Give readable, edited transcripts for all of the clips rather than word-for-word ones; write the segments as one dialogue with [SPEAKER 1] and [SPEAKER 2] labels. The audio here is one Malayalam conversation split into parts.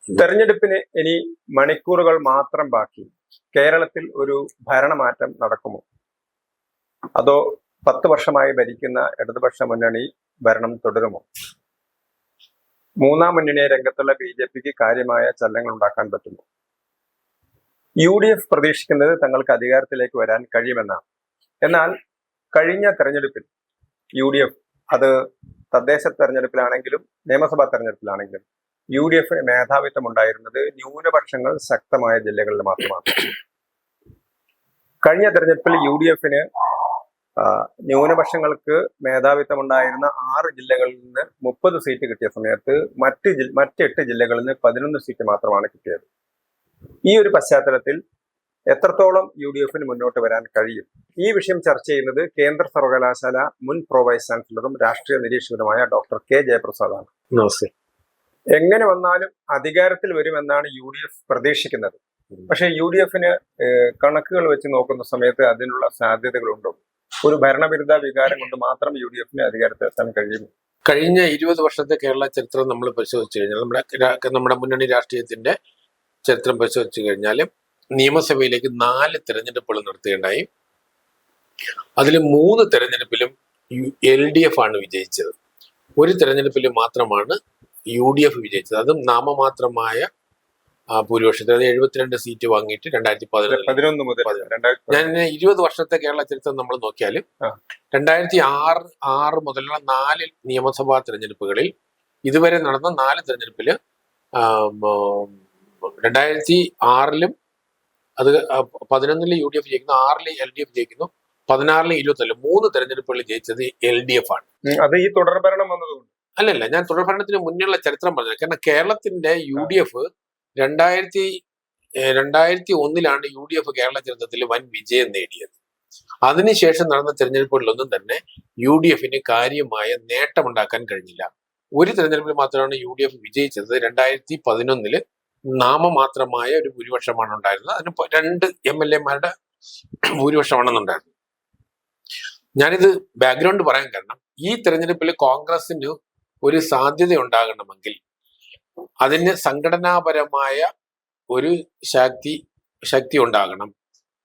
[SPEAKER 1] തെരഞ്ഞെടുപ്പിന് ഇനി മണിക്കൂറുകൾ മാത്രം ബാക്കി. കേരളത്തിൽ ഒരു ഭരണമാറ്റം നടക്കുമോ? അതോ 10 വർഷമായി ഭരിക്കുന്ന ഇടതുപക്ഷ മുന്നണി ഭരണം തുടരുമോ? മൂന്നാം മുന്നണിയെ രംഗത്തുള്ള BJPക്ക് കാര്യമായ ചലനങ്ങൾ ഉണ്ടാക്കാൻ പറ്റുമോ? UDF പ്രതീക്ഷിക്കുന്നത് തങ്ങൾക്ക് അധികാരത്തിലേക്ക് വരാൻ കഴിയുമെന്നാണ്. എന്നാൽ കഴിഞ്ഞ തെരഞ്ഞെടുപ്പിൽ UDF, അത് തദ്ദേശ തെരഞ്ഞെടുപ്പിലാണെങ്കിലും നിയമസഭാ തെരഞ്ഞെടുപ്പിലാണെങ്കിലും, UDF മേധാവിത്വം ഉണ്ടായിരുന്നത് ന്യൂനപക്ഷങ്ങൾ ശക്തമായ ജില്ലകളിൽ മാത്രമാണ്. കഴിഞ്ഞ തെരഞ്ഞെടുപ്പിൽ UDF ന്യൂനപക്ഷങ്ങൾക്ക് മേധാവിത്വം ഉണ്ടായിരുന്ന 6 ജില്ലകളിൽ നിന്ന് 30 സീറ്റ് കിട്ടിയ സമയത്ത് മറ്റ് 8 ജില്ലകളിൽ നിന്ന് 11 സീറ്റ് മാത്രമാണ് കിട്ടിയത്. ഈ ഒരു പശ്ചാത്തലത്തിൽ എത്രത്തോളം UDF മുന്നോട്ട് വരാൻ കഴിയും? ഈ വിഷയം ചർച്ച ചെയ്യുന്നത് കേന്ദ്ര സർവകലാശാല മുൻ പ്രോ വൈസ് ചാൻസലറും രാഷ്ട്രീയ നിരീക്ഷകനുമായ ഡോക്ടർ K ജയപ്രസാദാണ്.
[SPEAKER 2] നമസ്തേ.
[SPEAKER 1] എങ്ങനെ വന്നാലും അധികാരത്തിൽ വരുമെന്നാണ് UDF പ്രതീക്ഷിക്കുന്നത്. പക്ഷെ UDF കണക്കുകൾ വെച്ച് നോക്കുന്ന സമയത്ത് അതിനുള്ള സാധ്യതകളുണ്ടോ? ഒരു ഭരണവിരുദ്ധ വികാരം കൊണ്ട് മാത്രം UDF അധികാരത്തിലെത്താൻ കഴിയും?
[SPEAKER 2] കഴിഞ്ഞ 20 വർഷത്തെ കേരള ചരിത്രം നമ്മൾ പരിശോധിച്ചു കഴിഞ്ഞാൽ, നമ്മുടെ മുന്നണി രാഷ്ട്രീയത്തിന്റെ ചരിത്രം പരിശോധിച്ചു കഴിഞ്ഞാൽ, നിയമസഭയിലേക്ക് 4 തെരഞ്ഞെടുപ്പുകൾ നടത്തുകയുണ്ടായി. അതിൽ 3 തെരഞ്ഞെടുപ്പിലും LDF ആണ് വിജയിച്ചത്. ഒരു തെരഞ്ഞെടുപ്പിൽ മാത്രമാണ് UDF വിജയിച്ചത്. അതും നാമമാത്രമായ ഭൂരിപക്ഷത്തിൽ. അത് 72 സീറ്റ് വാങ്ങിയിട്ട് 2011
[SPEAKER 1] മുതൽ
[SPEAKER 2] ഞാൻ 20 വർഷത്തെ കേരള ചരിത്രം നമ്മൾ നോക്കിയാൽ 2006 മുതലുള്ള 4 നിയമസഭാ തെരഞ്ഞെടുപ്പുകളിൽ ഇതുവരെ നടന്ന 4 തെരഞ്ഞെടുപ്പിൽ 2006 അത് 11 UDF ജയിക്കുന്നു, 6 LDF ജയിക്കുന്നു, 16 24 3 തെരഞ്ഞെടുപ്പുകളിൽ ജയിച്ചത് LDF ആണ്.
[SPEAKER 1] അത് ഈ തുടർഭരണം വന്നതുകൊണ്ട്
[SPEAKER 2] അല്ലല്ല, ഞാൻ തുടർഭരണത്തിന് മുന്നേയുള്ള ചരിത്രം പറഞ്ഞത്. കാരണം കേരളത്തിന്റെ UDF 2001 UDF കേരള ചരിത്രത്തിൽ വൻ വിജയം നേടിയത്. അതിനുശേഷം നടന്ന തെരഞ്ഞെടുപ്പുകളിലൊന്നും തന്നെ UDF കാര്യമായ നേട്ടമുണ്ടാക്കാൻ കഴിഞ്ഞില്ല. ഒരു തെരഞ്ഞെടുപ്പിൽ മാത്രമാണ് UDF വിജയിച്ചത്. 2011 നാമമാത്രമായ ഒരു ഭൂരിപക്ഷമാണ് ഉണ്ടായിരുന്നത്. അതിന് 2 MLA ഭൂരിപക്ഷമാണെന്നുണ്ടായിരുന്നു. ഞാനിത് ബാക്ക്ഗ്രൗണ്ട് പറയാൻ കാരണം, ഈ തെരഞ്ഞെടുപ്പിൽ കോൺഗ്രസിന് ഒരു സാധ്യത ഉണ്ടാകണമെങ്കിൽ അതിന് സംഘടനാപരമായ ഒരു ശക്തി ഉണ്ടാകണം.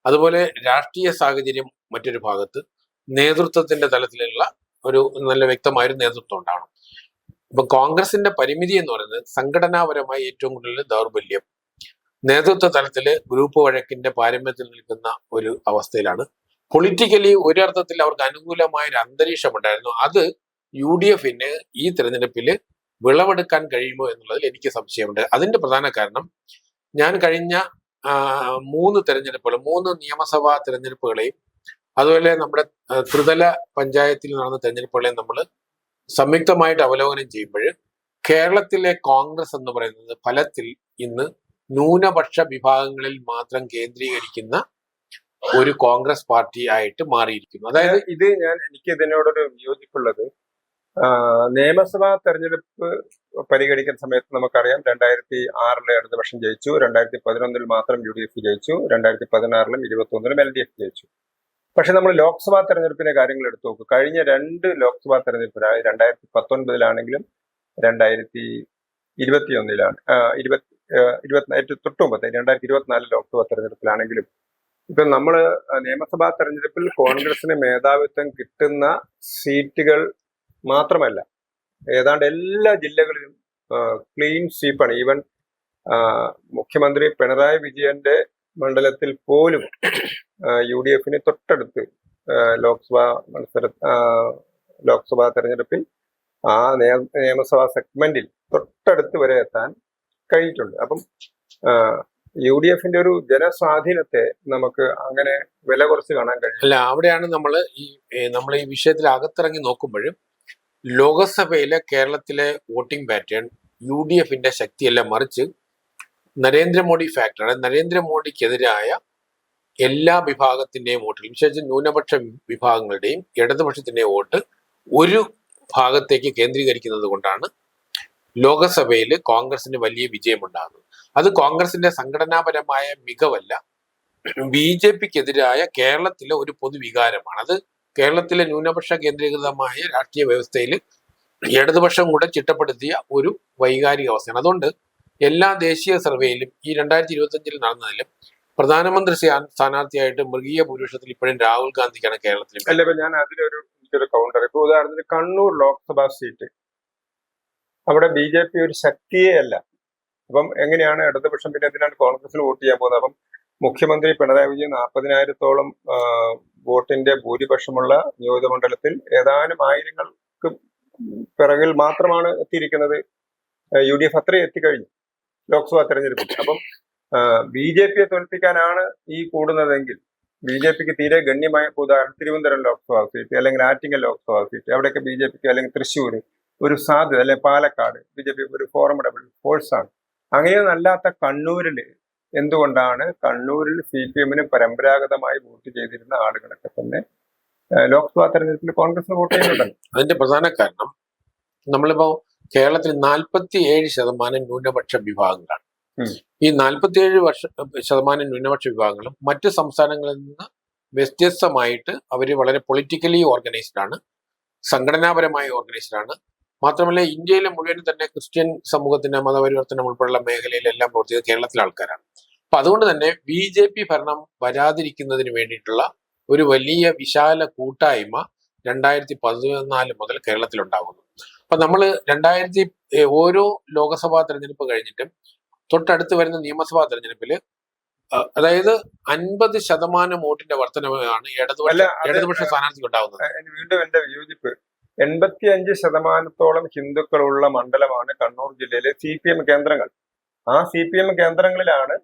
[SPEAKER 2] അതുപോലെ രാഷ്ട്രീയ സാഹചര്യം മറ്റൊരു ഭാഗത്ത്, നേതൃത്വത്തിന്റെ തലത്തിലുള്ള ഒരു നല്ല വ്യക്തമായ ഒരു നേതൃത്വം ഉണ്ടാകണം. ഇപ്പൊ കോൺഗ്രസിന്റെ പരിമിതി എന്ന് പറയുന്നത് സംഘടനാപരമായി ഏറ്റവും കൂടുതൽ ദൗർബല്യം, നേതൃത്വ തലത്തില് ഗ്രൂപ്പ് വഴക്കിന്റെ പാരമ്യത്തിൽ നിൽക്കുന്ന ഒരു അവസ്ഥയിലാണ്. പൊളിറ്റിക്കലി ഒരർത്ഥത്തിൽ അവർക്ക് അനുകൂലമായ ഒരു അന്തരീക്ഷം ഉണ്ടായിരുന്നു. അത് UDF ഈ തെരഞ്ഞെടുപ്പിൽ വിളവെടുക്കാൻ കഴിയുമോ എന്നുള്ളതിൽ എനിക്ക് സംശയമുണ്ട്. അതിന്റെ പ്രധാന കാരണം, ഞാൻ കഴിഞ്ഞ 3 തെരഞ്ഞെടുപ്പുകൾ, 3 നിയമസഭാ തെരഞ്ഞെടുപ്പുകളെയും അതുപോലെ നമ്മുടെ ത്രിതല പഞ്ചായത്തിൽ നടന്ന തെരഞ്ഞെടുപ്പുകളെയും നമ്മൾ സംയുക്തമായിട്ട് അവലോകനം ചെയ്യുമ്പോൾ, കേരളത്തിലെ കോൺഗ്രസ് എന്ന് പറയുന്നത് ഫലത്തിൽ ഇന്ന് ന്യൂനപക്ഷ വിഭാഗങ്ങളിൽ മാത്രം കേന്ദ്രീകരിക്കുന്ന ഒരു കോൺഗ്രസ് പാർട്ടി ആയിട്ട് മാറിയിരിക്കുന്നു. അതായത്
[SPEAKER 1] എനിക്ക് ഇതിനോടൊരു വിയോജിപ്പുള്ളത്, നിയമസഭാ തെരഞ്ഞെടുപ്പ് പരിഗണിക്കുന്ന സമയത്ത് നമുക്കറിയാം 2006 ഇടതുപക്ഷം ജയിച്ചു, 2011 മാത്രം UDF ജയിച്ചു, 2016 21 LDF ജയിച്ചു. പക്ഷെ നമ്മൾ ലോക്സഭാ തെരഞ്ഞെടുപ്പിന്റെ കാര്യങ്ങൾ എടുത്തു നോക്കും. കഴിഞ്ഞ 2 ലോക്സഭാ തെരഞ്ഞെടുപ്പിനായി 2019 2021 തൊട്ട് മുമ്പത്തെ 2024 ലോക്സഭാ തെരഞ്ഞെടുപ്പിലാണെങ്കിലും, ഇപ്പൊ നമ്മള് നിയമസഭാ തെരഞ്ഞെടുപ്പിൽ കോൺഗ്രസിന് മേധാവിത്വം കിട്ടുന്ന സീറ്റുകൾ മാത്രമല്ല, ഏതാണ്ട് എല്ലാ ജില്ലകളിലും ക്ലീൻ സ്വീപ്പാണ്. ഈവൻ മുഖ്യമന്ത്രി പിണറായി വിജയന്റെ മണ്ഡലത്തിൽ പോലും UDF തൊട്ടടുത്ത് ലോക്സഭാ തെരഞ്ഞെടുപ്പിൽ ആ നിയമസഭാ സെഗ്മെന്റിൽ തൊട്ടടുത്ത് വരെ എത്താൻ കഴിഞ്ഞിട്ടുണ്ട്. അപ്പം UDF ഒരു ജനസ്വാധീനത്തെ നമുക്ക് അങ്ങനെ വില കുറച്ച് കാണാൻ കഴിയും.
[SPEAKER 2] അല്ല, അവിടെയാണ് നമ്മൾ ഈ വിഷയത്തിൽ അകത്തിറങ്ങി നോക്കുമ്പോഴും ലോകസഭയിലെ കേരളത്തിലെ വോട്ടിംഗ് പാറ്റേൺ UDF ശക്തിയല്ല, മറിച്ച് നരേന്ദ്രമോദി ഫാക്ടർ, നരേന്ദ്രമോദിക്കെതിരായ എല്ലാ വിഭാഗത്തിന്റെയും വോട്ടുകൾ, വിശേഷിച്ച് ന്യൂനപക്ഷ വിഭാഗങ്ങളുടെയും ഇടതുപക്ഷത്തിന്റെയും വോട്ട് ഒരു ഭാഗത്തേക്ക് കേന്ദ്രീകരിക്കുന്നത് കൊണ്ടാണ് ലോകസഭയിൽ കോൺഗ്രസിന് വലിയ വിജയമുണ്ടാകുന്നത്. അത് കോൺഗ്രസിന്റെ സംഘടനാപരമായ മികവല്ല, BJPക്കെതിരായ കേരളത്തിലെ ഒരു പൊതുവികാരമാണ്. അത് കേരളത്തിലെ ന്യൂനപക്ഷ കേന്ദ്രീകൃതമായ രാഷ്ട്രീയ വ്യവസ്ഥയിൽ ഇടതുപക്ഷം കൂടെ ചിട്ടപ്പെടുത്തിയ ഒരു വൈകാരിക അവസ്ഥയാണ്. അതുകൊണ്ട് എല്ലാ ദേശീയ സർവേയിലും ഈ 2025 നടന്നതിലും പ്രധാനമന്ത്രി സ്ഥാനാർത്ഥിയായിട്ട് മൃഗീയ ഭൂരിപക്ഷത്തിൽ ഇപ്പോഴും രാഹുൽ ഗാന്ധിക്കാണ് കേരളത്തിൽ.
[SPEAKER 1] അല്ല, ഇപ്പൊ ഞാൻ എനിക്കൊരു കൗണ്ടർ. ഇപ്പൊ ഉദാഹരണത്തിന് കണ്ണൂർ ലോക്സഭാ സീറ്റ്, അവിടെ BJP ഒരു ശക്തിയേ അല്ല. അപ്പം എങ്ങനെയാണ് ഇടതുപക്ഷം പിന്നെ എന്തിനാണ് കോൺഗ്രസിൽ വോട്ട് ചെയ്യാൻ പോകുന്നത്? അപ്പം മുഖ്യമന്ത്രി പിണറായി വിജയൻ 40,000-ഓളം വോട്ടിന്റെ ഭൂരിപക്ഷമുള്ള നിയോജകമണ്ഡലത്തിൽ ഏതാനും ആയിരങ്ങൾക്ക് പിറകിൽ മാത്രമാണ് എത്തിയിരിക്കുന്നത്. UDF അത്രയും എത്തിക്കഴിഞ്ഞു ലോക്സഭാ തെരഞ്ഞെടുപ്പിൽ. അപ്പം BJPയെ തോൽപ്പിക്കാനാണ് ഈ കൂടുന്നതെങ്കിൽ BJPക്ക് തീരെ ഗണ്യമായ, ഉദാഹരണം തിരുവനന്തപുരം ലോക്സഭാ സീറ്റ്, അല്ലെങ്കിൽ ആറ്റിങ്ങൽ ലോക്സഭാ സീറ്റ്, അവിടെയൊക്കെ BJPക്ക്, അല്ലെങ്കിൽ തൃശ്ശൂർ ഒരു സാധ്യത, അല്ലെങ്കിൽ പാലക്കാട് BJP ഒരു ഫോർമഡബിൾ ഫോഴ്സാണ്. അങ്ങനെയൊന്നല്ലാത്ത കണ്ണൂരിൽ എന്തുകൊണ്ടാണ് കണ്ണൂരിൽ CPM-ന് പരമ്പരാഗതമായി വോട്ട് ചെയ്തിരുന്ന ആളുകളൊക്കെ തന്നെ ലോക്സഭാ തെരഞ്ഞെടുപ്പിൽ കോൺഗ്രസിന് വോട്ട് ചെയ്യുന്നുണ്ടല്ലോ?
[SPEAKER 2] അതിന്റെ പ്രധാന കാരണം നമ്മളിപ്പോ കേരളത്തിൽ 47% ന്യൂനപക്ഷ വിഭാഗങ്ങളാണ്. ഈ 47% ന്യൂനപക്ഷ വിഭാഗങ്ങളും മറ്റ് സംസ്ഥാനങ്ങളിൽ നിന്ന് വ്യത്യസ്തമായിട്ട് അവർ വളരെ പൊളിറ്റിക്കലി ഓർഗനൈസ്ഡ് ആണ്, സംഘടനാപരമായി ഓർഗനൈസ്ഡ് ആണ്. മാത്രമല്ല ഇന്ത്യയിലെ മുഴുവൻ തന്നെ ക്രിസ്ത്യൻ സമൂഹത്തിന്റെ മതപരിവർത്തനം ഉൾപ്പെടെയുള്ള മേഖലയിലെല്ലാം പ്രവർത്തിക്കുന്ന കേരളത്തിലെ ആൾക്കാരാണ്. അപ്പൊ അതുകൊണ്ട് തന്നെ BJP ഭരണം വരാതിരിക്കുന്നതിന് വേണ്ടിയിട്ടുള്ള ഒരു വലിയ വിശാല കൂട്ടായ്മ 2014 മുതൽ കേരളത്തിലുണ്ടാകുന്നു. അപ്പൊ നമ്മൾ ഓരോ ലോക്സഭാ തെരഞ്ഞെടുപ്പ് കഴിഞ്ഞിട്ടും തൊട്ടടുത്ത് വരുന്ന നിയമസഭാ തെരഞ്ഞെടുപ്പിൽ, അതായത് 50% വോട്ടിന്റെ വർധനമാണ് ഇടതുപക്ഷ സ്ഥാനാർത്ഥിക്ക് ഉണ്ടാകുന്നത്.
[SPEAKER 1] വീണ്ടും എന്റെ വിയോജിപ്പ്, 85%-ഓളം ഹിന്ദുക്കളുള്ള മണ്ഡലമാണ് കണ്ണൂർ ജില്ലയിലെ CPM കേന്ദ്രങ്ങൾ. ആ CPM കേന്ദ്രങ്ങളിലാണ്,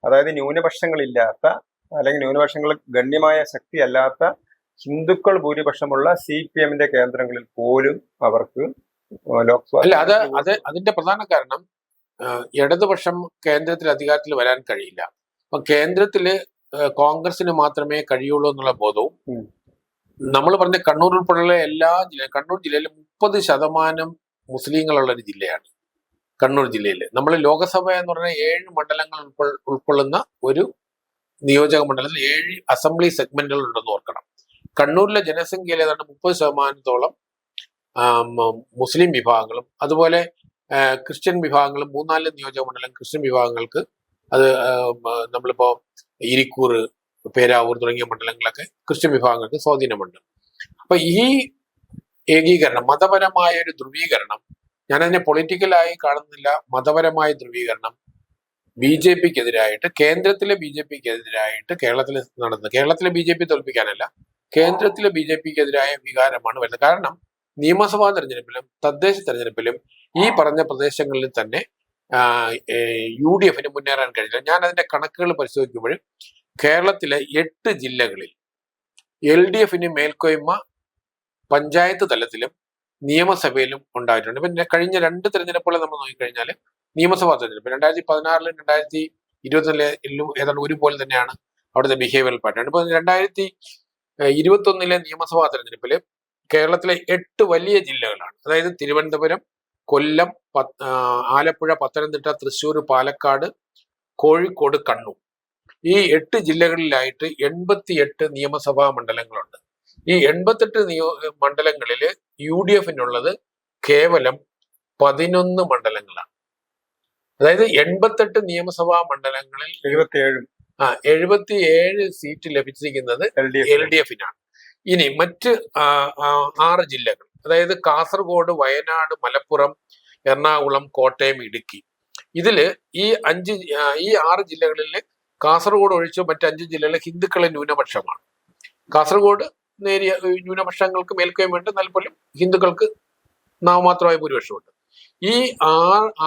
[SPEAKER 1] അതായത് ന്യൂനപക്ഷങ്ങളില്ലാത്ത, അല്ലെങ്കിൽ ന്യൂനപക്ഷങ്ങൾ ഗണ്യമായ ശക്തി അല്ലാത്ത ഹിന്ദുക്കൾ ഭൂരിപക്ഷമുള്ള CPM-ന്റെ കേന്ദ്രങ്ങളിൽ പോലും അവർക്ക് ലോക്സഭ.
[SPEAKER 2] അല്ല, അതിന്റെ പ്രധാന കാരണം ഇടതുപക്ഷം കേന്ദ്രത്തിൽ അധികാരത്തിൽ വരാൻ കഴിയില്ല. അപ്പൊ കേന്ദ്രത്തില് കോൺഗ്രസിന് മാത്രമേ കഴിയുള്ളൂ എന്നുള്ള ബോധവും, നമ്മൾ പറഞ്ഞ കണ്ണൂർ ഉൾപ്പെടെയുള്ള എല്ലാ ജില്ലയും, കണ്ണൂർ ജില്ലയിൽ 30% മുസ്ലിങ്ങളുള്ള ഒരു ജില്ലയാണ് കണ്ണൂർ ജില്ലയിൽ. നമ്മൾ ലോകസഭ എന്ന് പറഞ്ഞാൽ 7 മണ്ഡലങ്ങൾ ഉൾക്കൊള്ളുന്ന ഒരു നിയോജക മണ്ഡലത്തിൽ 7 അസംബ്ലി സെഗ്മെന്റുകൾ ഉണ്ടെന്ന് ഓർക്കണം. കണ്ണൂരിലെ ജനസംഖ്യയിൽ ഏതാണ്ട് 30%-ഓളം മുസ്ലിം വിഭാഗങ്ങളും അതുപോലെ ക്രിസ്ത്യൻ വിഭാഗങ്ങളും, 3-4 നിയോജക മണ്ഡലം ക്രിസ്ത്യൻ വിഭാഗങ്ങൾക്ക്, അത് നമ്മളിപ്പോ ഇരിക്കൂർ, പേരാവൂർ തുടങ്ങിയ മണ്ഡലങ്ങളൊക്കെ ക്രിസ്ത്യൻ വിഭാഗങ്ങൾക്ക് സ്വാധീനമുണ്ട്. അപ്പൊ ഈ ഏകീകരണം, മതപരമായ ഒരു ധ്രുവീകരണം, ഞാനതിനെ പൊളിറ്റിക്കലായി കാണുന്നില്ല, മതപരമായ ധ്രുവീകരണം BJPക്കെതിരായിട്ട്, കേന്ദ്രത്തിലെ BJPക്കെതിരായിട്ട് കേരളത്തിലെ BJP തോൽപ്പിക്കാനല്ല, കേന്ദ്രത്തിലെ BJPക്കെതിരായ വികാരമാണ് വരുന്നത്. കാരണം നിയമസഭാ തെരഞ്ഞെടുപ്പിലും തദ്ദേശ തെരഞ്ഞെടുപ്പിലും ഈ പറഞ്ഞ പ്രദേശങ്ങളിൽ തന്നെ UDF-ന് മുന്നേറാൻ കഴിയില്ല. ഞാൻ അതിന്റെ കണക്കുകൾ പരിശോധിക്കുമ്പോൾ കേരളത്തിലെ 8 ജില്ലകളിൽ LDF-ന് മേൽക്കോയ്മ പഞ്ചായത്ത് തലത്തിലും നിയമസഭയിലും ഉണ്ടായിട്ടുണ്ട്. ഇപ്പൊ കഴിഞ്ഞ 2 തെരഞ്ഞെടുപ്പുകൾ നമ്മൾ നോക്കിക്കഴിഞ്ഞാൽ, നിയമസഭാ തെരഞ്ഞെടുപ്പ് 2016-ലും 2024-ലും ഏതാണ്ട് ഒരുപോലെ തന്നെയാണ് അവിടുത്തെ ബിഹേവിയറൽ പാറ്റേൺ. ഇപ്പൊ 2021-ലെ നിയമസഭാ തെരഞ്ഞെടുപ്പിൽ കേരളത്തിലെ 8 വലിയ ജില്ലകളാണ്, അതായത് തിരുവനന്തപുരം, കൊല്ലം, ആലപ്പുഴ, പത്തനംതിട്ട, തൃശ്ശൂർ, പാലക്കാട്, കോഴിക്കോട്, കണ്ണൂർ. ഈ 8 ജില്ലകളിലായിട്ട് 88 നിയമസഭാ മണ്ഡലങ്ങളുണ്ട്. ഈ 88 മണ്ഡലങ്ങളിൽ UDF-നുള്ളത് കേവലം 11 മണ്ഡലങ്ങളാണ്. അതായത് 88 നിയമസഭാ മണ്ഡലങ്ങളിൽ 77 സീറ്റ് ലഭിച്ചിരിക്കുന്നത് LDF-നാണ്. ഇനി മറ്റ് 6 ജില്ലകൾ, അതായത് കാസർഗോഡ്, വയനാട്, മലപ്പുറം, എറണാകുളം, കോട്ടയം, ഇടുക്കി, ഇതില് ഈ 6 ജില്ലകളിൽ കാസർഗോഡ് ഒഴിച്ച് മറ്റ് 5 ജില്ലകളിലെ ഹിന്ദുക്കളെ ന്യൂനപക്ഷമാണ്. കാസർഗോഡ് നേരിയ ന്യൂനപക്ഷങ്ങൾക്ക് മേൽക്കോയ്മയുണ്ട്, എന്നാൽ പോലും ഹിന്ദുക്കൾക്ക് നാമമാത്രമായ ഭൂരിപക്ഷമുണ്ട്. ഈ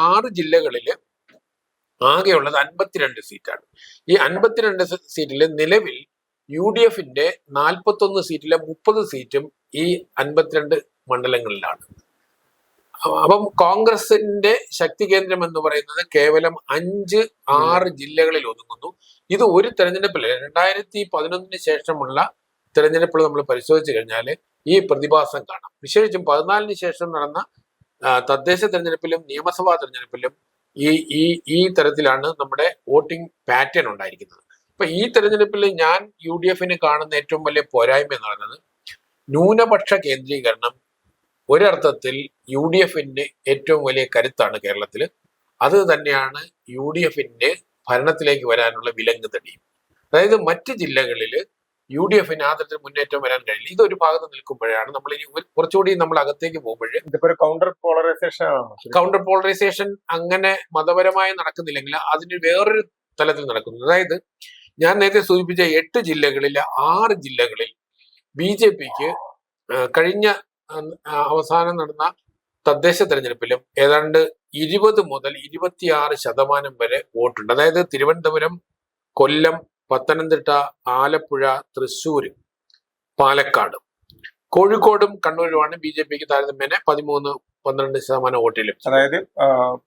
[SPEAKER 2] 6 ജില്ലകളിൽ ആകെയുള്ളത് 52 സീറ്റാണ്. ഈ 52 സീറ്റിൽ നിലവിൽ UDF-ന്റെ 41 സീറ്റിലെ 30 സീറ്റും ഈ 52 മണ്ഡലങ്ങളിലാണ്. അപ്പം കോൺഗ്രസിന്റെ ശക്തി കേന്ദ്രം എന്ന് പറയുന്നത് കേവലം 5-6 ജില്ലകളിൽ ഒതുങ്ങുന്നു. ഇത് ഒരു തെരഞ്ഞെടുപ്പിൽ 2011-ന് ശേഷമുള്ള തെരഞ്ഞെടുപ്പുകൾ നമ്മൾ പരിശോധിച്ചു കഴിഞ്ഞാൽ ഈ പ്രതിഭാസം കാണാം. വിശേഷിച്ചും 14-ന് ശേഷം നടന്ന തദ്ദേശ തെരഞ്ഞെടുപ്പിലും നിയമസഭാ തെരഞ്ഞെടുപ്പിലും ഈ തരത്തിലാണ് നമ്മുടെ വോട്ടിംഗ് പാറ്റേൺ ഉണ്ടായിരിക്കുന്നത്. അപ്പൊ ഈ തെരഞ്ഞെടുപ്പിൽ ഞാൻ UDF-ന് കാണുന്ന ഏറ്റവും വലിയ പോരായ്മ എന്ന് പറയുന്നത്, ന്യൂനപക്ഷ കേന്ദ്രീകരണം ഒരർത്ഥത്തിൽ UDF-ന് ഏറ്റവും വലിയ കരുത്താണ് കേരളത്തിൽ. അത് തന്നെയാണ് UDFന്റെ ഭരണത്തിലേക്ക് വരാനുള്ള വിലങ്ങ് തടിയും. അതായത് മറ്റ് ജില്ലകളിൽ UDFന് ആ തരത്തിൽ മുന്നേറ്റം വരാൻ കഴിയില്ല. ഇതൊരു ഭാഗത്ത് നിൽക്കുമ്പോഴാണ് നമ്മൾ ഇനി കുറച്ചുകൂടി നമ്മൾ അകത്തേക്ക് പോകുമ്പോൾ
[SPEAKER 1] ഇതിപ്പോ ഒരു കൗണ്ടർ പോളറൈസേഷൻ ആണോ?
[SPEAKER 2] കൗണ്ടർ പോളറൈസേഷൻ അങ്ങനെ മതപരമായി നടക്കുന്നില്ലെങ്കിൽ അതിന് വേറൊരു തലത്തിൽ നടക്കുന്നു. അതായത് ഞാൻ നേരത്തെ സൂചിപ്പിച്ച 8 ജില്ലകളിലെ 6 ജില്ലകളിൽ BJPക്ക് കഴിഞ്ഞ അവസാനം നടന്ന തദ്ദേശ തെരഞ്ഞെടുപ്പിലും ഏതാണ്ട് 20 മുതൽ 26% വരെ വോട്ടുണ്ട്. അതായത് തിരുവനന്തപുരം, കൊല്ലം, പത്തനംതിട്ട, ആലപ്പുഴ, തൃശ്ശൂർ, പാലക്കാട്, കോഴിക്കോടും കണ്ണൂരുമാണ് BJPക്ക് താരതമ്യേന 13-12% വോട്ട് ലഭിച്ചത്.
[SPEAKER 1] അതായത്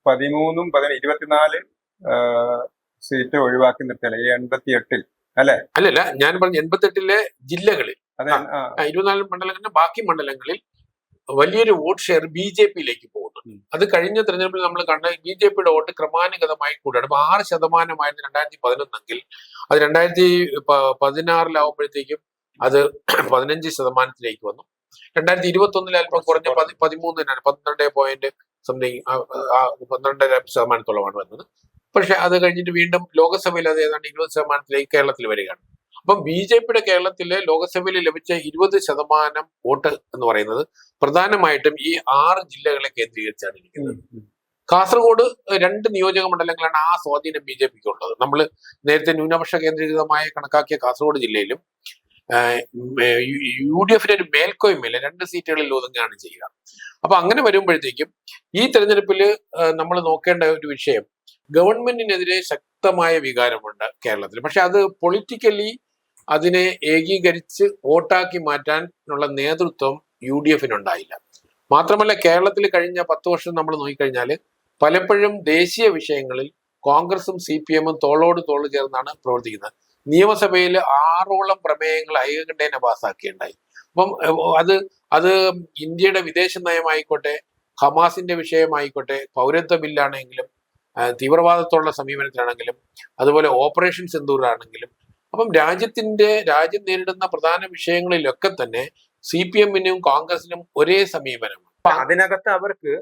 [SPEAKER 1] 13 24 സീറ്റ് ഒഴിവാക്കി നിർത്തിയല്ലേ 88-ൽ അല്ലെ?
[SPEAKER 2] അല്ലല്ല, ഞാൻ പറഞ്ഞ 88 ജില്ലകളിൽ,
[SPEAKER 1] അതെ.
[SPEAKER 2] 24 മണ്ഡലങ്ങളിൽ ബാക്കി മണ്ഡലങ്ങളിൽ വലിയൊരു വോട്ട് ഷെയർ BJPയിലേക്ക് പോകുന്നുണ്ട്. അത് കഴിഞ്ഞ തെരഞ്ഞെടുപ്പിൽ നമ്മൾ കണ്ട BJPയുടെ വോട്ട് ക്രമാനുഗതമായി കൂടുകയാണ്. അപ്പൊ 6% 2011 അത് 2016 അത് 15% വന്നു. 2021 അല്പം കുറഞ്ഞ 13 12 സംതിങ് 12% വന്നത്. പക്ഷെ അത് കഴിഞ്ഞിട്ട് വീണ്ടും ലോകസഭയിൽ അത് ഏതാണ്ട് 20% കേരളത്തിൽ വരികയാണ്. അപ്പം BJPയുടെ കേരളത്തിലെ ലോകസഭയിൽ ലഭിച്ച 20% വോട്ട് എന്ന് പറയുന്നത് പ്രധാനമായിട്ടും ഈ 6 ജില്ലകളെ കേന്ദ്രീകരിച്ചാണ് ഇരിക്കുന്നത്. കാസർഗോഡ് 2 നിയോജക മണ്ഡലങ്ങളാണ് ആ സ്വാധീനം BJPക്ക് ഉള്ളത്. നമ്മൾ നേരത്തെ ന്യൂനപക്ഷ കേന്ദ്രീകൃതമായി കണക്കാക്കിയ കാസർഗോഡ് ജില്ലയിലും UDFന് ഒരു മേൽക്കോയ്മയില്ല, 2 സീറ്റുകളിൽ ഒതുങ്ങുകയാണ് ചെയ്യുക. അപ്പൊ അങ്ങനെ വരുമ്പോഴത്തേക്കും ഈ തെരഞ്ഞെടുപ്പിൽ നമ്മൾ നോക്കേണ്ട ഒരു വിഷയം, ഗവൺമെന്റിനെതിരെ ശക്തമായ വികാരമുണ്ട് കേരളത്തിൽ. പക്ഷെ അത് പൊളിറ്റിക്കലി അതിനെ ഏകീകരിച്ച് വോട്ടാക്കി മാറ്റാനുള്ള നേതൃത്വം UDFനുണ്ടായില്ല. മാത്രമല്ല, കേരളത്തിൽ കഴിഞ്ഞ 10 വർഷം നമ്മൾ നോക്കിക്കഴിഞ്ഞാൽ പലപ്പോഴും ദേശീയ വിഷയങ്ങളിൽ കോൺഗ്രസും CPM-ഉം തോളോട് തോള് ചേർന്നാണ് പ്രവർത്തിക്കുന്നത്. നിയമസഭയിൽ 6ഓളം പ്രമേയങ്ങൾ ഐകകണ്ഠേന പാസ്സാക്കിയുണ്ടായി. അപ്പം അത് ഇന്ത്യയുടെ വിദേശ നയമായിക്കോട്ടെ, ഹമാസിന്റെ വിഷയമായിക്കോട്ടെ, പൗരത്വ ബില്ലാണെങ്കിലും, തീവ്രവാദത്തോടുള്ള സമീപനത്തിലാണെങ്കിലും, അതുപോലെ ഓപ്പറേഷൻ സിന്ദൂറാണെങ്കിലും, അപ്പം രാജ്യം നേരിടുന്ന പ്രധാന വിഷയങ്ങളിലൊക്കെ തന്നെ CPM-നും കോൺഗ്രസിനും ഒരേ സമീപനമാണ്.
[SPEAKER 1] അതിനകത്ത് അവർക്ക്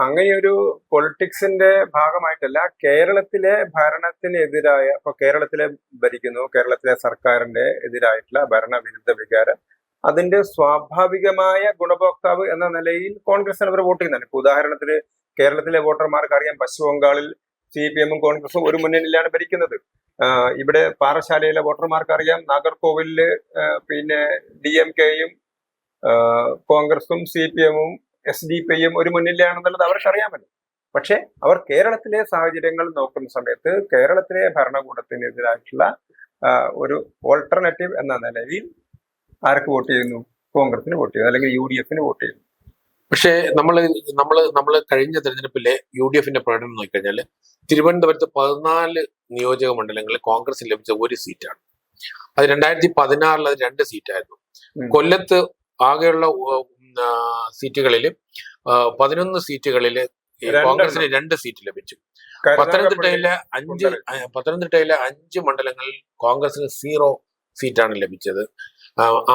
[SPEAKER 1] അങ്ങനെയൊരു പൊളിറ്റിക്സിന്റെ ഭാഗമായിട്ടല്ല, കേരളത്തിലെ ഭരണത്തിനെതിരായ, ഇപ്പൊ കേരളത്തിലെ ഭരിക്കുന്നു, കേരളത്തിലെ സർക്കാരിന്റെ എതിരായിട്ടുള്ള ഭരണവിരുദ്ധ വികാരം, അതിന്റെ സ്വാഭാവികമായ ഗുണഭോക്താവ് എന്ന നിലയിൽ കോൺഗ്രസിന് അവർ വോട്ട് ചെയ്യുന്നതാണ്. ഇപ്പൊ ഉദാഹരണത്തിന് കേരളത്തിലെ വോട്ടർമാർക്ക് അറിയാം, പശ്ചിമ ബംഗാളിൽ CPM-ഉം കോൺഗ്രസും ഒരു മുന്നണിയിലാണ് ഭരിക്കുന്നത്. ഇവിടെ പാറശാലയിലെ വോട്ടർമാർക്ക് അറിയാം, നാഗർകോവിലില് പിന്നെ DMK-യും കോൺഗ്രസും CPM-ഉം SDP-യും ഒരു മുന്നിലാണെന്നുള്ളത് അവർക്കറിയാമല്ലോ. പക്ഷെ അവർ കേരളത്തിലെ സാഹചര്യങ്ങൾ നോക്കുന്ന സമയത്ത് കേരളത്തിലെ ഭരണകൂടത്തിനെതിരായിട്ടുള്ള ഒരു ഓൾട്ടർനേറ്റീവ് എന്ന നിലയിൽ ആർക്ക് വോട്ട് ചെയ്യുന്നു? കോൺഗ്രസിന് വോട്ട് ചെയ്യുന്നു, അല്ലെങ്കിൽ UDFന് വോട്ട് ചെയ്യുന്നു.
[SPEAKER 2] പക്ഷേ നമ്മൾ കഴിഞ്ഞ തെരഞ്ഞെടുപ്പിലെ UDFന്റെ പ്രകടനം നോക്കിക്കഴിഞ്ഞാൽ തിരുവനന്തപുരത്ത് 14 നിയോജക മണ്ഡലങ്ങളിൽ കോൺഗ്രസിന് ലഭിച്ച 1 സീറ്റാണ്. അത് 2016 അത് 2 സീറ്റായിരുന്നു. കൊല്ലത്ത് ആകെയുള്ള സീറ്റുകളിൽ 11 സീറ്റുകളിൽ കോൺഗ്രസിന് 2 സീറ്റ് ലഭിച്ചു. പത്തനംതിട്ടയിലെ 5 മണ്ഡലങ്ങളിൽ കോൺഗ്രസിന് 0 സീറ്റാണ് ലഭിച്ചത്.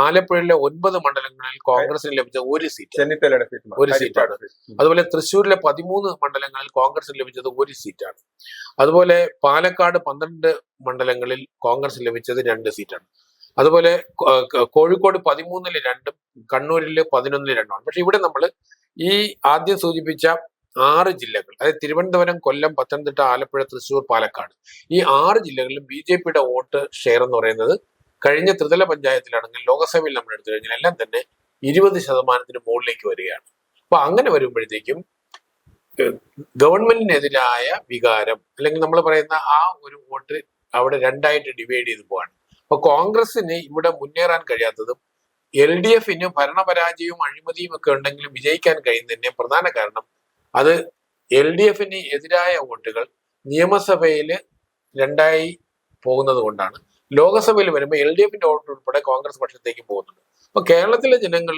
[SPEAKER 2] ആലപ്പുഴയിലെ 9 മണ്ഡലങ്ങളിൽ കോൺഗ്രസിന് ലഭിച്ച 1 സീറ്റാണ്. അതുപോലെ തൃശ്ശൂരിലെ 13 മണ്ഡലങ്ങളിൽ കോൺഗ്രസിന് ലഭിച്ചത് 1 സീറ്റാണ്. അതുപോലെ പാലക്കാട് 12 മണ്ഡലങ്ങളിൽ കോൺഗ്രസിന് ലഭിച്ചത് 2 സീറ്റാണ്. അതുപോലെ കോഴിക്കോട് 13-ൽ 2ഉം കണ്ണൂരിൽ 11-ൽ 2ആണ്. പക്ഷെ ഇവിടെ നമ്മൾ ഈ ആദ്യം സൂചിപ്പിച്ച 6 ജില്ലകൾ, അതായത് തിരുവനന്തപുരം, കൊല്ലം, പത്തനംതിട്ട, ആലപ്പുഴ, തൃശ്ശൂർ, പാലക്കാട്, ഈ 6 ജില്ലകളിലും BJPയുടെ വോട്ട് ഷെയർ എന്ന് പറയുന്നത് കഴിഞ്ഞ ത്രിതല പഞ്ചായത്തിലാണെങ്കിൽ ലോകസഭയിൽ നമ്മൾ എടുത്തു കഴിഞ്ഞാൽ എല്ലാം തന്നെ 20% മുകളിലേക്ക് വരികയാണ്. അപ്പൊ അങ്ങനെ വരുമ്പോഴത്തേക്കും ഗവൺമെന്റിനെതിരായ വികാരം, അല്ലെങ്കിൽ നമ്മൾ പറയുന്ന ആ ഒരു വോട്ട് അവിടെ 2ആയിട്ട് ഡിവൈഡ് ചെയ്ത് പോവാണ്. അപ്പൊ കോൺഗ്രസിന് ഇവിടെ മുന്നേറാൻ കഴിയാത്തതും LDFന് ഭരണപരാജയവും അഴിമതിയും ഒക്കെ ഉണ്ടെങ്കിലും വിജയിക്കാൻ കഴിയുന്നതിന്റെ പ്രധാന കാരണം അത് LDFന് എതിരായ വോട്ടുകൾ നിയമസഭയിൽ 2ആയി പോകുന്നത് കൊണ്ടാണ്. ലോകസഭയിൽ വരുമ്പോൾ LDFന്റെ വോട്ട് ഉൾപ്പെടെ കോൺഗ്രസ് പക്ഷത്തേക്ക് പോകുന്നുണ്ട്. അപ്പൊ കേരളത്തിലെ ജനങ്ങൾ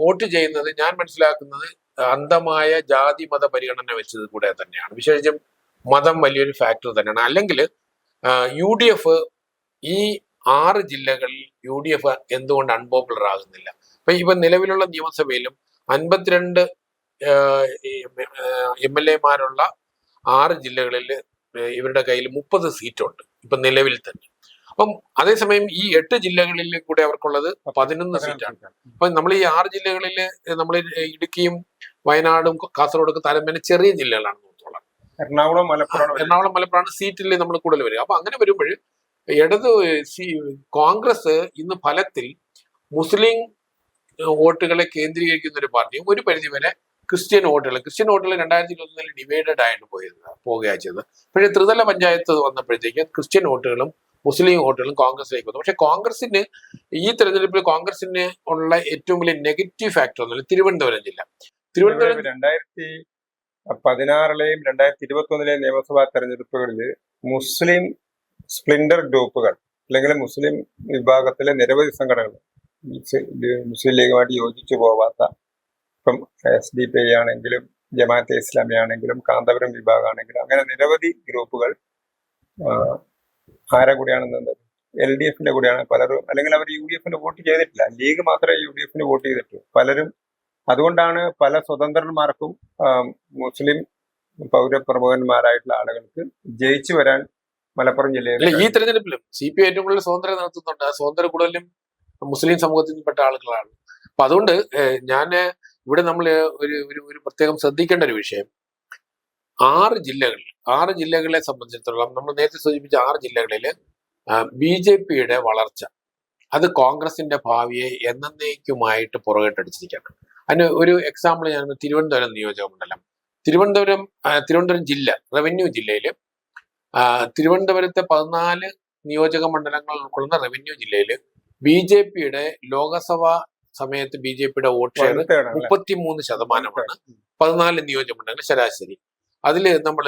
[SPEAKER 2] വോട്ട് ചെയ്യുന്നത് ഞാൻ മനസ്സിലാക്കുന്നത് അന്ധമായ ജാതി മത പരിഗണന വെച്ചത് കൂടെ തന്നെയാണ്. വിശേഷിച്ചും മതം വലിയൊരു ഫാക്ടർ തന്നെയാണ്. അല്ലെങ്കിൽ UDF ഈ 6 ജില്ലകളിൽ UDF എന്തുകൊണ്ട് അൺപോപ്പുലർ ആകുന്നില്ല? ഇപ്പൊ നിലവിലുള്ള നിയമസഭയിലും 52 MLA-മാരുള്ള 6 ജില്ലകളിൽ ഇവരുടെ കയ്യിൽ 30 സീറ്റുണ്ട് ഇപ്പൊ നിലവിൽ തന്നെ. അപ്പം അതേസമയം ഈ 8 ജില്ലകളിൽ കൂടെ അവർക്കുള്ളത് 11 സീറ്റാണ്. അപ്പൊ നമ്മൾ ഈ 6 ജില്ലകളിൽ നമ്മൾ ഇടുക്കിയും വയനാടും കാസർഗോഡൊക്കെ താരതമ്യേന ചെറിയ ജില്ലകളാണ് നോത്തോളാം.
[SPEAKER 1] എറണാകുളം മലപ്പുറമാണ്
[SPEAKER 2] സീറ്റിൽ നമ്മൾ കൂടുതൽ വരിക. അപ്പൊ അങ്ങനെ വരുമ്പോൾ കോൺഗ്രസ് ഇന്ന് ഫലത്തിൽ മുസ്ലിം വോട്ടുകളെ കേന്ദ്രീകരിക്കുന്ന ഒരു പാർട്ടിയും ഒരു പരിധിവരെ ക്രിസ്ത്യൻ വോട്ടുകൾ 2021 ഡിവൈഡഡ് ആയിട്ട് പോകുകയാണ് ചെയ്തത്. പക്ഷേ ത്രിതല പഞ്ചായത്ത് വന്നപ്പോഴത്തേക്ക് ക്രിസ്ത്യൻ വോട്ടുകളും മുസ്ലിം വോട്ടുകളും കോൺഗ്രസിലേക്ക് വന്നു. പക്ഷെ കോൺഗ്രസിന് ഈ തെരഞ്ഞെടുപ്പിൽ കോൺഗ്രസിന് ഉള്ള ഏറ്റവും വലിയ നെഗറ്റീവ് ഫാക്ടർ ഒന്നുമില്ല. തിരുവനന്തപുരം ജില്ല
[SPEAKER 1] 2016 2021 നിയമസഭാ തെരഞ്ഞെടുപ്പുകളിൽ മുസ്ലിം സ്പ്ലിൻഡർ ഗ്രൂപ്പുകൾ അല്ലെങ്കിൽ മുസ്ലിം വിഭാഗത്തിലെ നിരവധി സംഘടനകൾ മുസ്ലിം ലീഗുമായിട്ട് യോജിച്ചു പോവാത്ത, ഇപ്പം SDP ആണെങ്കിലും ജമാഅത്തെ ഇസ്ലാമി ആണെങ്കിലും കാന്തപുരം വിഭാഗമാണെങ്കിലും അങ്ങനെ നിരവധി ഗ്രൂപ്പുകൾ ആരെ കൂടിയാണെന്നത് LDFന്റെ കൂടെയാണ് പലരും. അല്ലെങ്കിൽ അവർ UDFന് വോട്ട് ചെയ്തിട്ടില്ല, ലീഗ് മാത്രമേ UDFന് വോട്ട് ചെയ്തിട്ടുള്ളൂ പലരും. അതുകൊണ്ടാണ് പല സ്വതന്ത്രന്മാർക്കും മുസ്ലിം പൗരപ്രമുഖന്മാരായിട്ടുള്ള ആളുകൾക്ക് ജയിച്ചു വരാൻ മലപ്പുറം ജില്ലയിൽ
[SPEAKER 2] ഈ തെരഞ്ഞെടുപ്പിലും CPI ഏറ്റവും കൂടുതൽ സ്വതന്ത്രം നടത്തുന്നുണ്ട്. ആ സ്വതന്ത്ര കൂടുതലും മുസ്ലിം സമൂഹത്തിൽ നിൽപ്പെട്ട ആളുകളാണ്. അപ്പൊ അതുകൊണ്ട് ഞാൻ ഇവിടെ നമ്മൾ ഒരു പ്രത്യേകം ശ്രദ്ധിക്കേണ്ട ഒരു വിഷയം, 6 ജില്ലകളെ സംബന്ധിച്ചിടത്തോളം നമ്മൾ നേരത്തെ സൂചിപ്പിച്ച 6 ജില്ലകളിൽ BJPയുടെ വളർച്ച അത് കോൺഗ്രസിന്റെ ഭാവിയെ എന്നേക്കുമായിട്ട് പുറകോട്ടടിച്ചിരിക്കുകയാണ്. അതിന് ഒരു എക്സാമ്പിൾ ഞാൻ തിരുവനന്തപുരം നിയോജക മണ്ഡലം, തിരുവനന്തപുരം ജില്ല റവന്യൂ ജില്ലയിൽ തിരുവനന്തപുരത്തെ 14 നിയോജക മണ്ഡലങ്ങൾ ഉൾക്കൊള്ളുന്ന റവന്യൂ ജില്ലയിൽ BJPയുടെ ലോകസഭാ സമയത്ത് BJPയുടെ വോട്ട് ഷെയർ 33%. 14 നിയോജക മണ്ഡലങ്ങൾ ശരാശരി. അതിൽ നമ്മൾ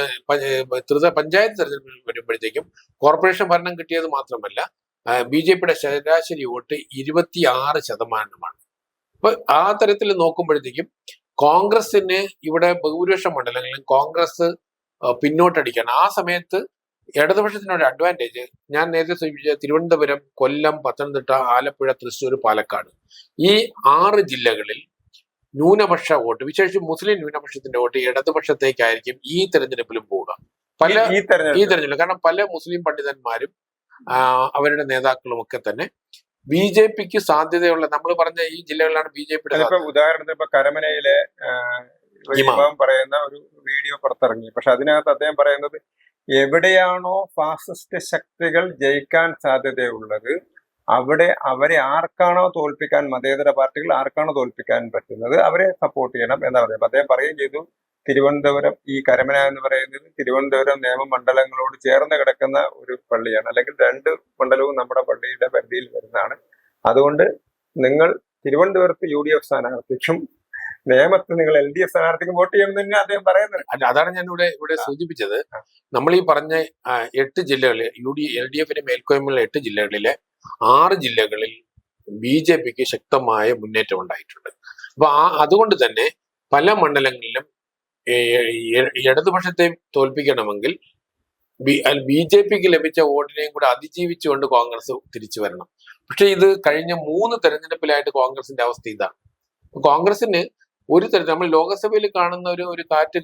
[SPEAKER 2] പഞ്ചായത്ത് തെരഞ്ഞെടുപ്പിൽ വരുമ്പോഴത്തേക്കും കോർപ്പറേഷൻ ഭരണം കിട്ടിയത് മാത്രമല്ല BJPയുടെ ശരാശരി വോട്ട് 26%. അപ്പൊ ആ തരത്തിൽ നോക്കുമ്പോഴത്തേക്കും കോൺഗ്രസിന് ഇവിടെ ഭൂരിപക്ഷ മണ്ഡലങ്ങളിലും കോൺഗ്രസ് പിന്നോട്ടടിക്കാണ്. ആ സമയത്ത് ഇടതുപക്ഷത്തിനൊരു അഡ്വാൻറ്റേജ് ഞാൻ നേരത്തെ സൂചിപ്പിച്ച തിരുവനന്തപുരം, കൊല്ലം, പത്തനംതിട്ട, ആലപ്പുഴ, തൃശ്ശൂർ, പാലക്കാട് ഈ 6 ജില്ലകളിൽ ന്യൂനപക്ഷ വോട്ട്, വിശേഷിച്ച് മുസ്ലിം ന്യൂനപക്ഷത്തിന്റെ വോട്ട് ഇടതുപക്ഷത്തേക്കായിരിക്കും ഈ തെരഞ്ഞെടുപ്പിലും പോവുക. ഈ തെരഞ്ഞെടുപ്പ് കാരണം പല മുസ്ലിം പണ്ഡിതന്മാരും അവരുടെ നേതാക്കളും ഒക്കെ തന്നെ BJPക്ക് സാധ്യതയുള്ള നമ്മൾ പറഞ്ഞ ഈ ജില്ലകളിലാണ് BJPയുടെ.
[SPEAKER 1] ഉദാഹരണത്തിന് ഇപ്പൊ കരമനയിലെ ഇമാം പറയുന്ന ഒരു വീഡിയോ പുറത്തിറങ്ങി. പക്ഷെ അതിനകത്ത് അദ്ദേഹം പറയുന്നത് എവിടെയാണോ ഫാസിസ്റ്റ് ശക്തികൾ ജയിക്കാൻ സാധ്യതയുള്ളത് അവിടെ അവരെ ആർക്കാണോ തോൽപ്പിക്കാൻ, മതേതര പാർട്ടികൾ ആർക്കാണോ തോൽപ്പിക്കാൻ പറ്റുന്നത് അവരെ സപ്പോർട്ട് ചെയ്യണം എന്നാ പറയുന്നത്. അദ്ദേഹം പറയുകയും ചെയ്തു തിരുവനന്തപുരം, ഈ കരമന എന്ന് പറയുന്നത് തിരുവനന്തപുരം നിയമമണ്ഡലങ്ങളോട് ചേർന്ന് കിടക്കുന്ന ഒരു പള്ളിയാണ്, അല്ലെങ്കിൽ 2 മണ്ഡലവും നമ്മുടെ പള്ളിയുടെ പരിധിയിൽ വരുന്നതാണ്. അതുകൊണ്ട് നിങ്ങൾ തിരുവനന്തപുരത്ത് UDF സ്ഥാനാർത്ഥിക്കും നേമത്ത് നിങ്ങൾ LDF സ്ഥാനാർത്ഥിക്കും വോട്ട് ചെയ്യുമെന്ന് തന്നെ അദ്ദേഹം പറയുന്നത്.
[SPEAKER 2] അതാണ് ഞാൻ ഇവിടെ സൂചിപ്പിച്ചത്. നമ്മൾ ഈ പറഞ്ഞ 8 ജില്ലകളിൽ LDFന്റെ മേൽക്കോയ്മയുള്ള 8 ജില്ലകളിലെ 6 ജില്ലകളിൽ BJPക്ക് ശക്തമായ മുന്നേറ്റം ഉണ്ടായിട്ടുണ്ട്. അപ്പൊ അതുകൊണ്ട് തന്നെ പല മണ്ഡലങ്ങളിലും ഇടതുപക്ഷത്തെ തോൽപ്പിക്കണമെങ്കിൽ BJPക്ക് ലഭിച്ച വോട്ടിനെയും കൂടെ അതിജീവിച്ചുകൊണ്ട് കോൺഗ്രസ് തിരിച്ചു വരണം. പക്ഷെ ഇത് കഴിഞ്ഞ 3 തെരഞ്ഞെടുപ്പിലായിട്ട് കോൺഗ്രസിന്റെ അവസ്ഥ ഇതാണ്. കോൺഗ്രസിന് ഒരു നമ്മൾ ലോകസഭയിൽ കാണുന്ന ഒരു കാറ്റ്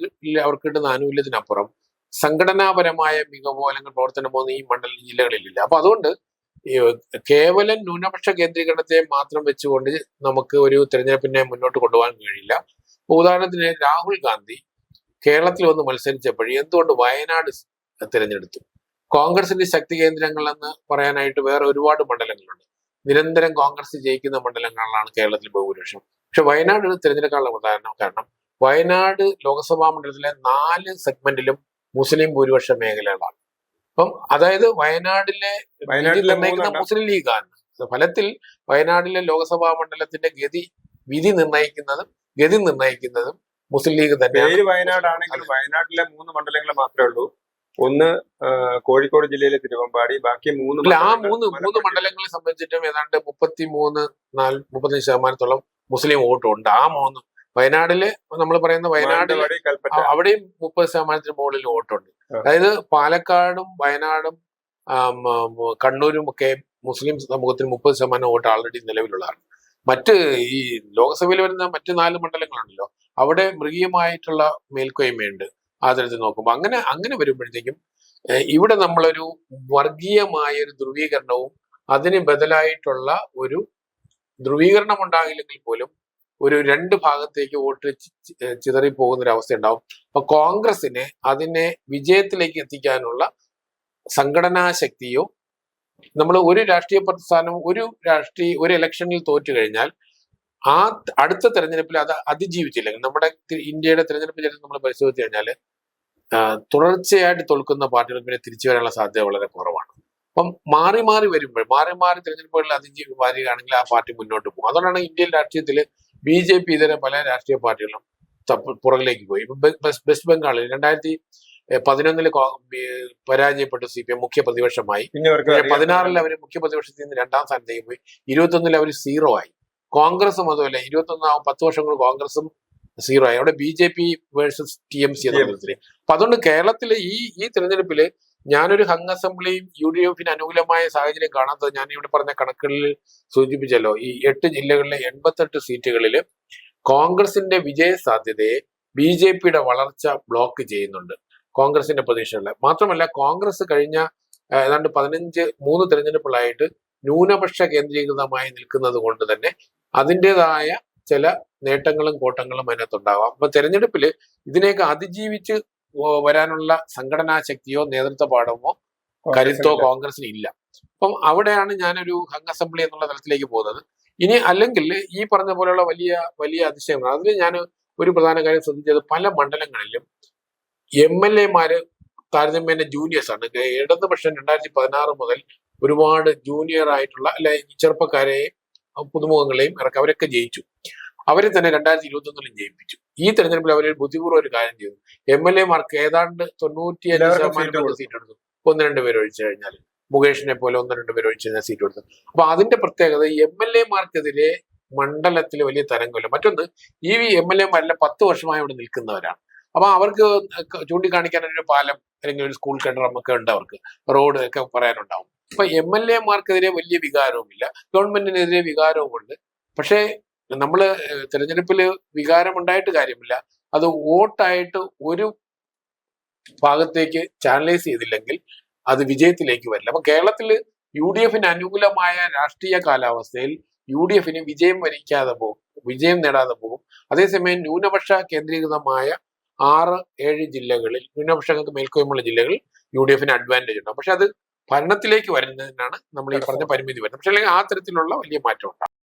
[SPEAKER 2] അവർക്ക് കിട്ടുന്ന ആനുകൂല്യത്തിനപ്പുറം സംഘടനാപരമായ മികവോ അല്ലെങ്കിൽ പ്രവർത്തനമോ ഈ ജില്ലകളിലില്ല. അപ്പൊ അതുകൊണ്ട് കേവലം ന്യൂനപക്ഷ കേന്ദ്രീകരണത്തെ മാത്രം വെച്ചുകൊണ്ട് നമുക്ക് ഒരു തെരഞ്ഞെടുപ്പിനെ മുന്നോട്ട് കൊണ്ടുപോകാൻ കഴിയില്ല. ഉദാഹരണത്തിന് രാഹുൽ ഗാന്ധി കേരളത്തിൽ വന്ന് മത്സരിച്ചപ്പോഴേ എന്തുകൊണ്ട് വയനാട് തിരഞ്ഞെടുത്തു? കോൺഗ്രസിന്റെ ശക്തി കേന്ദ്രങ്ങൾ എന്ന് പറയാനായിട്ട് വേറെ ഒരുപാട് മണ്ഡലങ്ങളുണ്ട്. നിരന്തരം കോൺഗ്രസ് ജയിക്കുന്ന മണ്ഡലങ്ങളിലാണ് കേരളത്തിൽ ഭൂരിപക്ഷം. പക്ഷെ വയനാട് തിരഞ്ഞെടുക്കാനുള്ള പ്രധാന കാരണം വയനാട് ലോക്സഭാ മണ്ഡലത്തിലെ 4 സെഗ്മെന്റിലും മുസ്ലിം ഭൂരിപക്ഷ മേഖലകളാണ്. അപ്പം അതായത് വയനാട്ടിലെ മുസ്ലിം ലീഗാണ്. ഫലത്തിൽ വയനാട്ടിലെ ലോക്സഭാ മണ്ഡലത്തിന്റെ വിധി നിർണ്ണയിക്കുന്നതും മുസ്ലിം ലീഗ് തന്നെയാണ്.
[SPEAKER 1] വയനാടാണെങ്കിൽ വയനാട്ടിലെ 3 മണ്ഡലങ്ങൾ മാത്രമേ ഉള്ളൂ. ഒന്ന് കോഴിക്കോട് ജില്ലയിലെ തിരുവമ്പാടി, ബാക്കി 3
[SPEAKER 2] ആ മൂന്ന് മണ്ഡലങ്ങളെ സംബന്ധിച്ചിട്ടും ഏതാണ്ട് 33-45% മുസ്ലിം വോട്ടുണ്ട്. ആ 3 വയനാടില് നമ്മൾ പറയുന്ന വയനാട്ടിൽ അവിടെയും 30% മുകളിൽ വോട്ടുണ്ട്. അതായത് പാലക്കാടും വയനാടും കണ്ണൂരും ഒക്കെ മുസ്ലിം സമൂഹത്തിന് 30% വോട്ട് ആൾറെഡി നിലവിലുള്ളതാണ്. മറ്റ് ഈ ലോക്സഭയിൽ വരുന്ന മറ്റ് 4 മണ്ഡലങ്ങളുണ്ടല്ലോ അവിടെ മൃഗീയമായിട്ടുള്ള മേൽക്കോയ്മയുണ്ട് ആ തരത്തിൽ നോക്കുമ്പോൾ. അങ്ങനെ വരുമ്പോഴത്തേക്കും ഇവിടെ നമ്മളൊരു വർഗീയമായ ഒരു ധ്രുവീകരണവും അതിന് ബദലായിട്ടുള്ള ഒരു ധ്രുവീകരണം ഉണ്ടാകില്ലെങ്കിൽ പോലും ഒരു രണ്ട് ഭാഗത്തേക്ക് വോട്ട് ചിതറി പോകുന്ന ഒരു അവസ്ഥ ഉണ്ടാവും. അപ്പൊ കോൺഗ്രസിന് അതിനെ വിജയത്തിലേക്ക് എത്തിക്കാനുള്ള സംഘടനാ ശക്തിയോ, നമ്മൾ ഒരു രാഷ്ട്രീയ പ്രസ്ഥാനവും ഒരു ഇലക്ഷനിൽ തോറ്റു കഴിഞ്ഞാൽ ആ അടുത്ത തെരഞ്ഞെടുപ്പിൽ അത് അതിജീവിച്ചില്ലെങ്കിൽ, നമ്മുടെ ഇന്ത്യയുടെ തെരഞ്ഞെടുപ്പ് ചരിത്രം നമ്മൾ പരിശോധിച്ചു കഴിഞ്ഞാൽ തുടർച്ചയായിട്ട് തോൽക്കുന്ന പാർട്ടികൾ പിന്നെ തിരിച്ചു വരാനുള്ള സാധ്യത വളരെ കുറവാണ്. അപ്പം മാറി മാറി തെരഞ്ഞെടുപ്പുകളിൽ വരികയാണെങ്കിൽ ആ പാർട്ടി മുന്നോട്ട് പോകും. അതുകൊണ്ടാണ് ഇന്ത്യൻ രാഷ്ട്രീയത്തിൽ BJP ഇതര പല രാഷ്ട്രീയ പാർട്ടികളും പുറകിലേക്ക് പോയി. ഇപ്പൊ വെസ്റ്റ് ബംഗാളിൽ 2011 പരാജയപ്പെട്ട CPM മുഖ്യ പ്രതിപക്ഷമായി. 16 അവർ മുഖ്യ പ്രതിപക്ഷത്തിൽ നിന്ന് 2ാം സ്ഥാനത്തേക്ക് പോയി. 21 അവർ 0 ആയി. കോൺഗ്രസും അതുപോലെ 21 10 വർഷം കൊണ്ട് കോൺഗ്രസും 0 ആയി. അവിടെ BJP വേഴ്സസ് TMC എന്ന തരത്തില്. അപ്പൊ അതുകൊണ്ട് കേരളത്തിലെ ഈ തെരഞ്ഞെടുപ്പില് ഞാനൊരു ഹങ് അസംബ്ലിയും UDF-ന് അനുകൂലമായ സാഹചര്യം കാണാത്തത് ഞാൻ ഇവിടെ പറഞ്ഞ കണക്കുകളിൽ സൂചിപ്പിച്ചല്ലോ. ഈ 8 ജില്ലകളിലെ 88 സീറ്റുകളിൽ കോൺഗ്രസിന്റെ വിജയ സാധ്യതയെ BJP-യുടെ വളർച്ച ബ്ലോക്ക് ചെയ്യുന്നുണ്ട് കോൺഗ്രസിന്റെ പ്രതീക്ഷകളിൽ. മാത്രമല്ല കോൺഗ്രസ് കഴിഞ്ഞ ഏതാണ്ട് 3 തെരഞ്ഞെടുപ്പുകളായിട്ട് ന്യൂനപക്ഷ കേന്ദ്രീകൃതമായി നിൽക്കുന്നത് കൊണ്ട് തന്നെ അതിൻ്റെതായ ചില നേട്ടങ്ങളും കോട്ടങ്ങളും അതിനകത്തുണ്ടാവാം. അപ്പൊ തെരഞ്ഞെടുപ്പിൽ ഇതിനെയൊക്കെ അതിജീവിച്ച് വരാനുള്ള സംഘടനാ ശക്തിയോ നേതൃത്വ പാഠമോ കരുത്തോ കോൺഗ്രസിന് ഇല്ല. അപ്പം അവിടെയാണ് ഞാനൊരു ഹങ് അസംബ്ലി എന്നുള്ള തലത്തിലേക്ക് പോകുന്നത്. ഇനി അല്ലെങ്കിൽ ഈ പറഞ്ഞ പോലെയുള്ള വലിയ അതിശയങ്ങൾ. അതിൽ ഞാൻ ഒരു പ്രധാന കാര്യം ശ്രദ്ധിച്ചത്, പല മണ്ഡലങ്ങളിലും MLA-മാര് താരതമ്യേന ജൂനിയേഴ്സ് ആണ്. ഇടതുപക്ഷം 2016 മുതൽ ഒരുപാട് ജൂനിയർ ആയിട്ടുള്ള അല്ലെ ചെറുപ്പക്കാരെയും പുതുമുഖങ്ങളെയും ഇറക്കി അവരൊക്കെ ജയിച്ചു. അവരെ തന്നെ 2021 ജയിപ്പിച്ചു. ഈ തെരഞ്ഞെടുപ്പിൽ അവർ ബുദ്ധിപൂർവ്വം ഒരു കാര്യം ചെയ്തു. MLA-മാർക്ക് ഏതാണ്ട് 95% സീറ്റ് എടുത്തു. 1-2 പേര് ഒഴിച്ചു കഴിഞ്ഞാൽ, മുകേഷിനെ പോലെ 1-2 പേര് ഒഴിച്ചു കഴിഞ്ഞാൽ സീറ്റ് എടുത്തു. അപ്പൊ അതിന്റെ പ്രത്യേകത MLA-മാർക്കെതിരെ മണ്ഡലത്തിൽ വലിയ തരംഗമില്ല. മറ്റൊന്ന്, ഈ MLA-മാരെല്ലാം 10 വർഷമായി ഇവിടെ നിൽക്കുന്നവരാണ്. അപ്പൊ അവർക്ക് ചൂണ്ടിക്കാണിക്കാൻ ഒരു പാലം അല്ലെങ്കിൽ ഒരു സ്കൂൾ കെട്ടിടം ഒക്കെ ഉണ്ട്, അവർക്ക് റോഡ് ഒക്കെ പറയാനുണ്ടാവും. അപ്പൊ MLA-മാർക്കെതിരെ വലിയ വികാരവുമില്ല, ഗവൺമെന്റിനെതിരെ വികാരവുമുണ്ട്. പക്ഷേ നമ്മള് തെരഞ്ഞെടുപ്പിൽ വികാരം ഉണ്ടായിട്ട് കാര്യമില്ല, അത് വോട്ടായിട്ട് ഒരു ഭാഗത്തേക്ക് ചാനലൈസ് ചെയ്തില്ലെങ്കിൽ അത് വിജയത്തിലേക്ക് വരില്ല. അപ്പൊ കേരളത്തിൽ UDF-ന് അനുകൂലമായ രാഷ്ട്രീയ കാലാവസ്ഥയിൽ UDF-ന് വിജയം നേടാതെ പോകും. അതേസമയം ന്യൂനപക്ഷ കേന്ദ്രീകൃതമായ 6-7 ജില്ലകളിൽ, ന്യൂനപക്ഷങ്ങൾക്ക് മേൽക്കോയ്മയുള്ള ജില്ലകളിൽ UDF-ന് അഡ്വാൻറ്റേജ് ഉണ്ടാവും. പക്ഷെ അത് ഭരണത്തിലേക്ക് വരുന്നതിനാണ് നമ്മൾ ഈ പറഞ്ഞ പരിമിതി വരുന്നത്. പക്ഷെ അല്ലെങ്കിൽ ആ തരത്തിലുള്ള വലിയ മാറ്റം ഉണ്ടാകും.